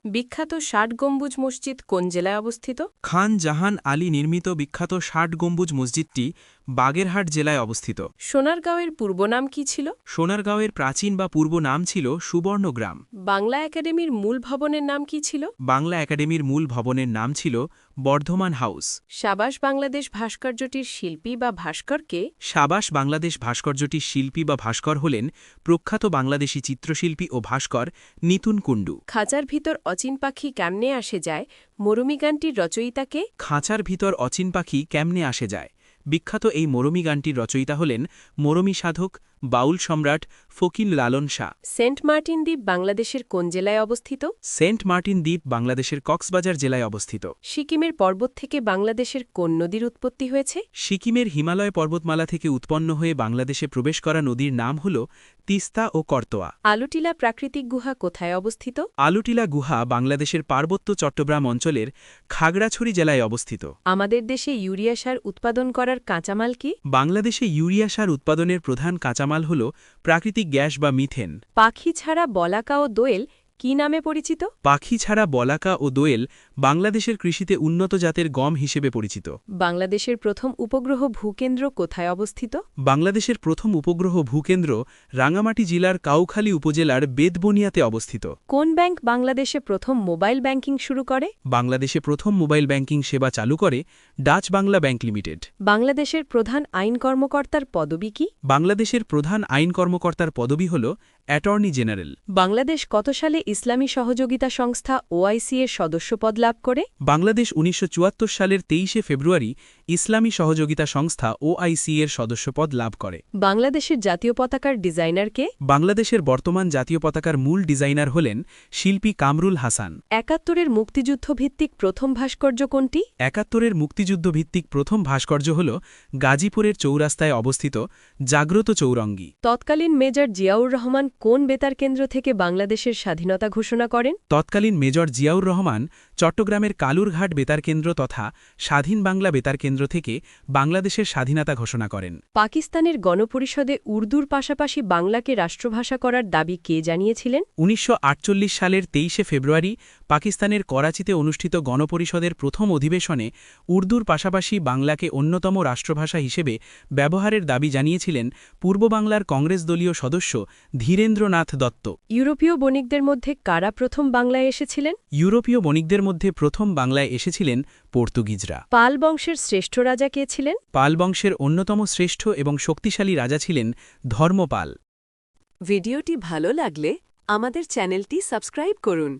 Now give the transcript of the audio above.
বিখ্যাত ৬০ গম্বুজ মসজিদ কোন জেলায় অবস্থিত? খান জাহান আলী নির্মিত বিখ্যাত ৬০ গম্বুজ মসজিদটি বাগেরহাট জেলায় অবস্থিত। সোনারগাঁওয়ের পূর্ব নাম কি ছিল? সোনারগাঁওয়ের প্রাচীন বা পূর্ব নাম ছিল সুবর্ণগ্রাম। বাংলা একাডেমির মূল ভবনের নাম কি ছিল? বাংলা একাডেমির মূল ভবনের নাম ছিল বর্ধমান হাউস। সাবাস বাংলাদেশ ভাস্কর্যটির শিল্পী বা ভাস্করকে? সাবাস বাংলাদেশ ভাস্কর্যটির শিল্পী বা ভাস্কর হলেন প্রখ্যাত বাংলাদেশী চিত্রশিল্পী ও ভাস্কর নিতুন কুণ্ডু। খাঁচার ভিতর অচিন পাখি কেমনে আসে যায় মরমী গানটির রচয়িতাকে? খাঁচার ভিতর অচিন পাখি কেমনে আসে যায় বিখ্যাত এই মরমী গানটির রচয়িতা হলেন মরমী সাধক বাউল সম্রাট ফকির লালন শাহ। সেন্ট মার্টিন দ্বীপ বাংলাদেশের কোন জেলায় অবস্থিত? সেন্ট মার্টিন দ্বীপ বাংলাদেশের কক্সবাজার জেলায় অবস্থিত। সিকিমের পর্বত থেকে বাংলাদেশের কোন নদীর উৎপত্তি হয়েছে? সিকিমের হিমালয় পর্বতমালা থেকে উৎপন্ন হয়ে বাংলাদেশে প্রবেশ করা নদীর নাম হল তিস্তা ও করতোয়া। আলুটিলা প্রাকৃতিক গুহা কোথায় অবস্থিত? আলুটিলা গুহা বাংলাদেশের পার্বত্য চট্টগ্রাম অঞ্চলের খাগড়াছড়ি জেলায় অবস্থিত। আমাদের দেশে ইউরিয়া সার উৎপাদন করার কাঁচামাল কি? বাংলাদেশে ইউরিয়া সার উৎপাদনের প্রধান কাঁচামাল হল প্রাকৃতিক গ্যাস বা মিথেন। পাখি ছাড়া বলাকা ও দোয়েল কি নামে পরিচিত? পাখি ছাড়া বলাকা ও দোয়েল বাংলাদেশের কৃষিতে উন্নত জাতের গম হিসেবে পরিচিত। বাংলাদেশের প্রথম উপগ্রহ ভূকেন্দ্র কোথায় অবস্থিত? বাংলাদেশের প্রথম উপগ্রহ ভূকেন্দ্র রাঙামাটি জেলার কাউখালী উপজেলার বেদবনিয়াতে অবস্থিত। কোন ব্যাংক বাংলাদেশে প্রথম মোবাইল ব্যাংকিং শুরু করে? বাংলাদেশে প্রথম মোবাইল ব্যাংকিং সেবা চালু করে ডাচ বাংলা ব্যাংক লিমিটেড। বাংলাদেশের প্রধান আইন কর্মকর্তার পদবি কি? বাংলাদেশের প্রধান আইন কর্মকর্তার পদবি হল অ্যাটর্নি জেনারেল। বাংলাদেশ কত সালে ইসলামী সহযোগিতা সংস্থা ওআইসি এর সদস্যপদ লাভ করে? বাংলাদেশ ১৯৭৪ সালের ২৩শে ফেব্রুয়ারি ইসলামী সহযোগিতা সংস্থা ওআইসি এর সদস্যপদ লাভ করে। বাংলাদেশের জাতীয় পতাকার ডিজাইনার কে? বাংলাদেশের বর্তমান জাতীয় পতাকার মূল ডিজাইনার হলেন শিল্পী কামরুল হাসান। ৭১-এর মুক্তিযুদ্ধভিত্তিক প্রথম ভাস্কর্য কোনটি? ৭১-এর মুক্তিযুদ্ধভিত্তিক প্রথম ভাস্কর্য হল গাজীপুরের চৌরাস্তায় অবস্থিত জাগ্রত চৌরঙ্গী। তৎকালীন মেজর জিয়াউর রহমান কোন বেতার কেন্দ্র থেকে বাংলাদেশের স্বাধীনতা ঘোষণা করেন? তৎকালীন মেজর জিয়াউর রহমান চট্টগ্রামের কালুরঘাট বেতার কেন্দ্র তথা স্বাধীন বাংলা বেতার কেন্দ্র থেকে বাংলাদেশের স্বাধীনতা ঘোষণা করেন। পাকিস্তানের গণপরিষদে উর্দুর পাশাপাশি বাংলাকে রাষ্ট্রভাষা করার দাবি কে জানিয়েছিলেন? ১৯৪৮ সালের ২৩শে ফেব্রুয়ারি পাকিস্তানের করাচিতে অনুষ্ঠিত গণপরিষদের প্রথম অধিবেশনে উর্দুর পাশাপাশি বাংলাকে অন্যতম রাষ্ট্রভাষা হিসেবে ব্যবহারের দাবি জানিয়েছিলেন পূর্ব বাংলার কংগ্রেস দলীয় সদস্য ধীরেন্দ্রনাথ দত্ত। ইউরোপীয় বণিকদের মধ্যে কারা প্রথম বাংলায় এসেছিলেন? ইউরোপীয় বণিকদের মধ্যে প্রথম বাংলায় এসেছিলেন পর্তুগিজরা। পাল বংশের শ্রেষ্ঠ রাজা কে ছিলেন? পাল বংশের অন্যতম শ্রেষ্ঠ এবং শক্তিশালী রাজা ছিলেন ধর্মপাল। ভিডিওটি ভালো লাগলে আমাদের চ্যানেলটি সাবস্ক্রাইব করুন।